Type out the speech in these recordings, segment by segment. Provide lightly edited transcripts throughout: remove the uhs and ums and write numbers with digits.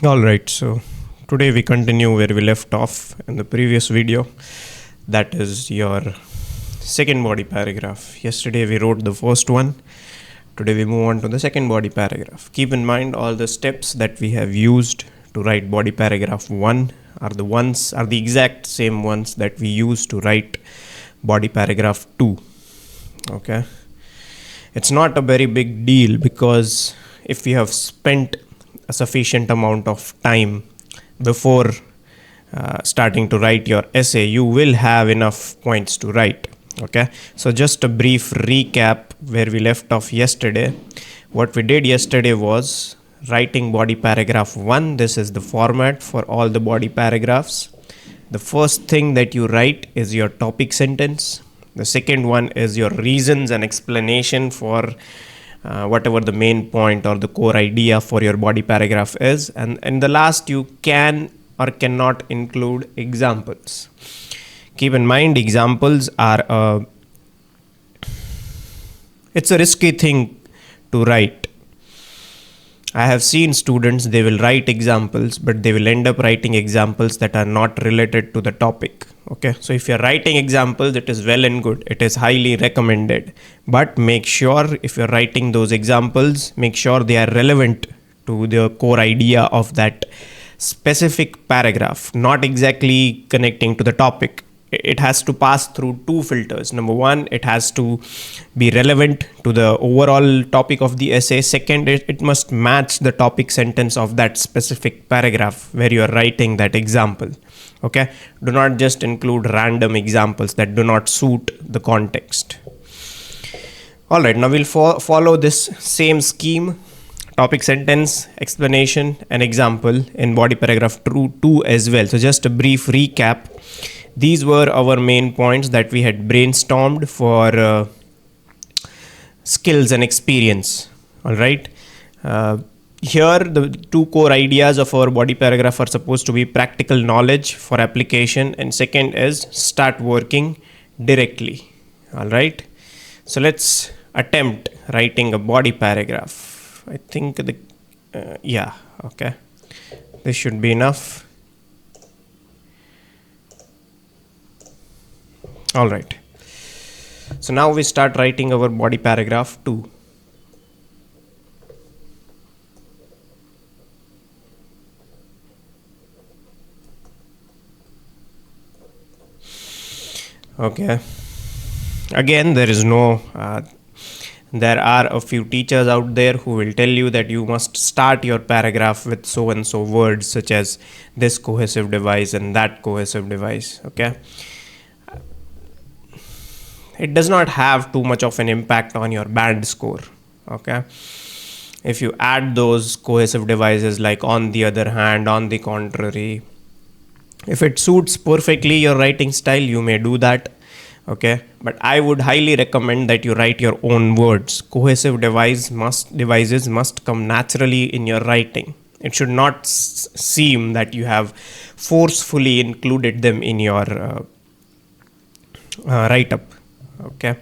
Alright, so today we continue where we left off in the previous video. That is your second body paragraph. Yesterday we wrote the first one. Today we move on to the second body paragraph. Keep in mind all the steps that we have used to write body paragraph 1 are the exact same ones that we use to write body paragraph 2. Okay. It's not a very big deal because if we have spent a sufficient amount of time before starting to write your essay, you will have enough points to write. Okay, so just a brief recap where we left off yesterday. What we did yesterday was writing body paragraph 1. This is the format for all the body paragraphs. The first thing that you write is your topic sentence. The second one is your reasons and explanation for whatever the main point or the core idea for your body paragraph is. And in the last, you can or cannot include examples. Keep in mind, examples are it's a risky thing to write. I have seen students, they will write examples, but they will end up writing examples that are not related to the topic. Okay, so if you're writing examples, it is well and good. It is highly recommended. But make sure if you're writing those examples, make sure they are relevant to the core idea of that specific paragraph, not exactly connecting to the topic. It has to pass through two filters. Number one, it has to be relevant to the overall topic of the essay. Second, it must match the topic sentence of that specific paragraph where you are writing that example. Okay, do not just include random examples that do not suit the context. All right, now we'll follow this same scheme: topic sentence, explanation, and example in body paragraph 2 as well. So just a brief recap. These were our main points that we had brainstormed for skills and experience. All right. Here, the two core ideas of our body paragraph are supposed to be practical knowledge for application, and second is start working directly. All right. So let's attempt writing a body paragraph. I think okay. This should be enough. All right. So now we start writing our body paragraph 2. Okay. Again, there are a few teachers out there who will tell you that you must start your paragraph with so and so words, such as this cohesive device and that cohesive device. Okay. It does not have too much of an impact on your band score. Okay. If you add those cohesive devices like on the other hand, on the contrary, if it suits perfectly your writing style, you may do that. Okay. But I would highly recommend that you write your own words. Cohesive devices must come naturally in your writing. It should not seem that you have forcefully included them in your write-up. Okay,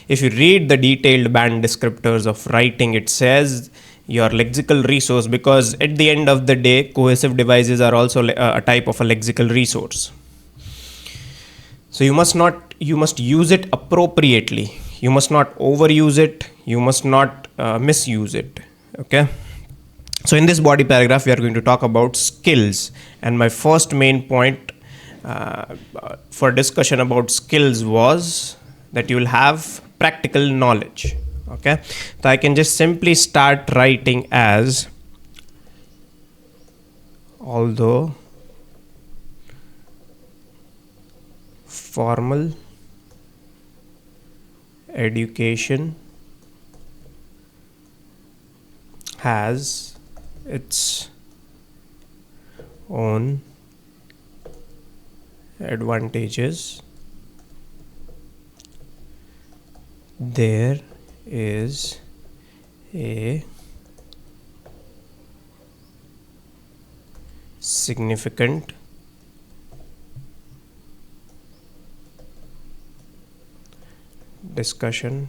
if you read the detailed band descriptors of writing, it says your lexical resource, because at the end of the day, cohesive devices are also a type of a lexical resource. So you must use it appropriately. You must not overuse it. You must not misuse it. Okay. So in this body paragraph, we are going to talk about skills, and my first main point for discussion about skills was that you will have practical knowledge. Okay, so I can just simply start writing as, although formal education has its own advantages, there is a significant discussion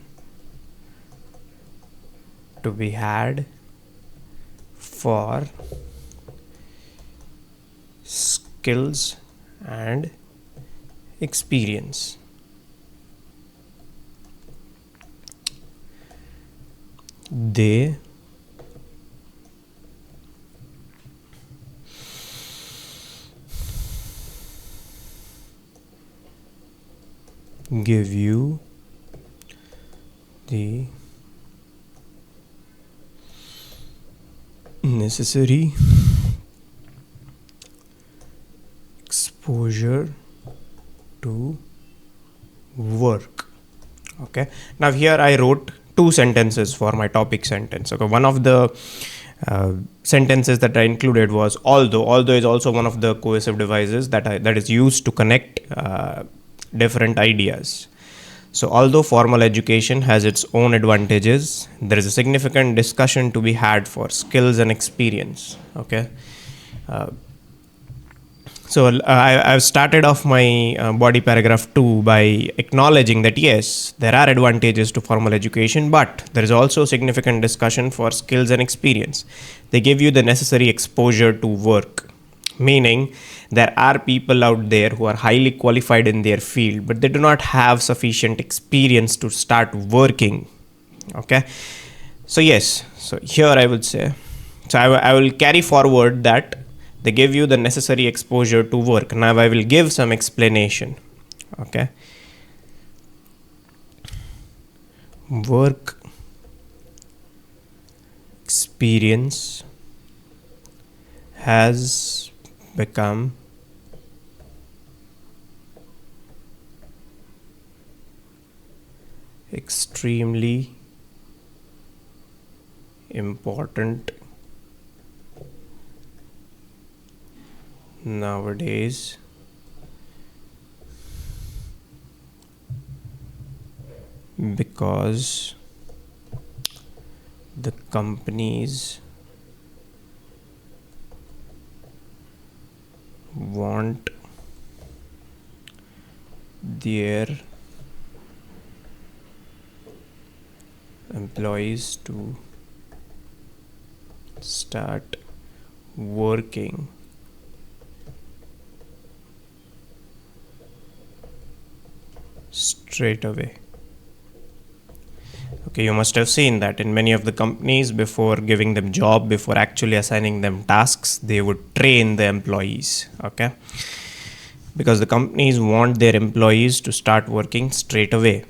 to be had for skills and experience. They give you the necessary exposure to work. Okay, now here I wrote two sentences for my topic sentence. Okay, one of the sentences that I included was although is also one of the cohesive devices that is used to connect different ideas. So although formal education has its own advantages, there is a significant discussion to be had for skills and experience. Okay, I've started off my body paragraph 2 by acknowledging that yes, there are advantages to formal education, but there is also significant discussion for skills and experience. They give you the necessary exposure to work, meaning there are people out there who are highly qualified in their field, but they do not have sufficient experience to start working. Okay, so yes, so here I would say, so I will carry forward that they give you the necessary exposure to work. Now I will give some explanation. Okay, work experience has become extremely important nowadays because the companies want their employees to start working straight away. Okay, you must have seen that in many of the companies, before giving them job, before actually assigning them tasks, they would train the employees. Okay, because the companies want their employees to start working straight away.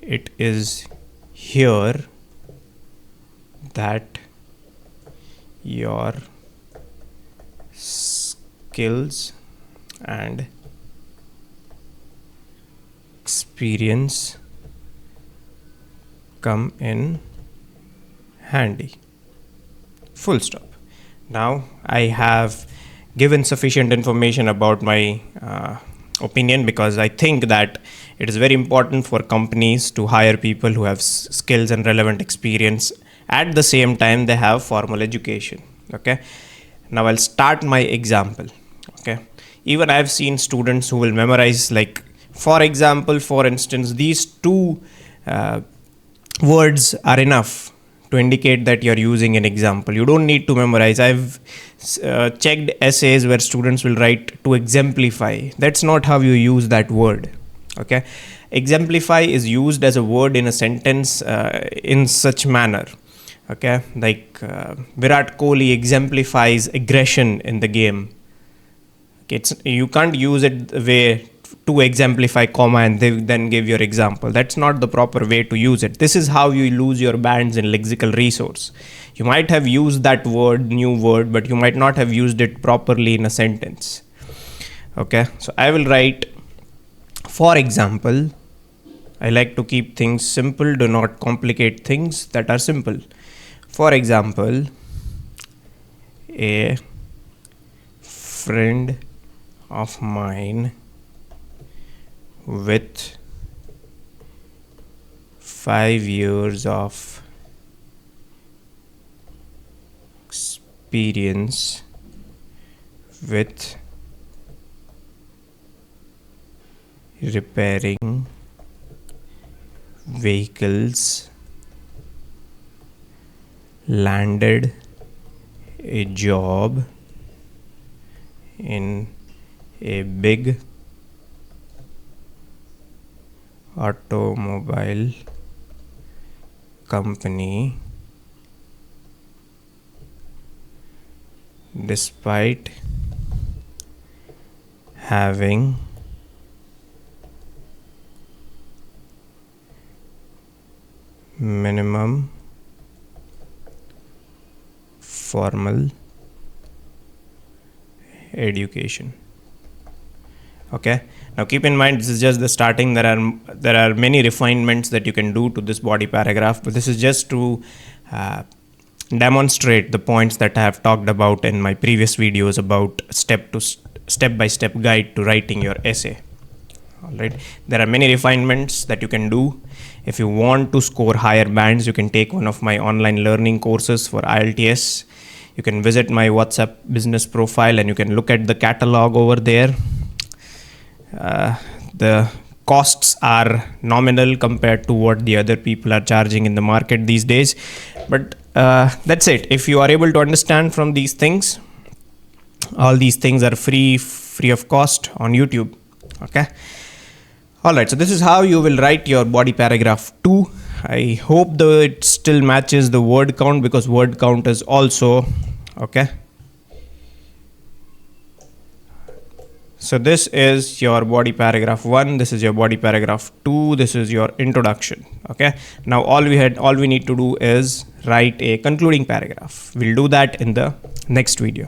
It is here that your skills and experience come in handy. Full stop. Now I have given sufficient information about my opinion, because I think that it is very important for companies to hire people who have skills and relevant experience. At the same time, they have formal education. Okay, now I'll start my example. Okay, even I've seen students who will memorize, like, for example, for instance, these two words are enough to indicate that you're using an example. You don't need to memorize. I've checked essays where students will write to exemplify. That's not how you use that word. Okay, exemplify is used as a word in a sentence in such manner. Okay, like Virat Kohli exemplifies aggression in the game. Okay, you can't use it the way to exemplify comma and then give your example. That's not the proper way to use it. This is how you lose your bands in lexical resource. You might have used that word, new word, but you might not have used it properly in a sentence. Okay, so I will write, for example. I like to keep things simple. Do not complicate things that are simple. For example, a friend of mine with 5 years of experience with repairing vehicles landed a job in a big automobile company despite having minimum formal education. Okay, now keep in mind this is just the starting. There are many refinements that you can do to this body paragraph, but this is just to demonstrate the points that I have talked about in my previous videos about step by step guide to writing your essay. All right, there are many refinements that you can do. If you want to score higher bands, you can take one of my online learning courses for IELTS. You can visit my WhatsApp business profile and you can look at the catalog over there. The costs are nominal compared to what the other people are charging in the market these days, but that's it. If you are able to understand from these things, all these things are free of cost on YouTube. Okay, all right, so this is how you will write your body paragraph 2. I hope that it still matches the word count, because word count is also okay. So this is your body paragraph 1, this is your body paragraph 2, this is your introduction. Okay, now all we need to do is write a concluding paragraph. We'll do that in the next video.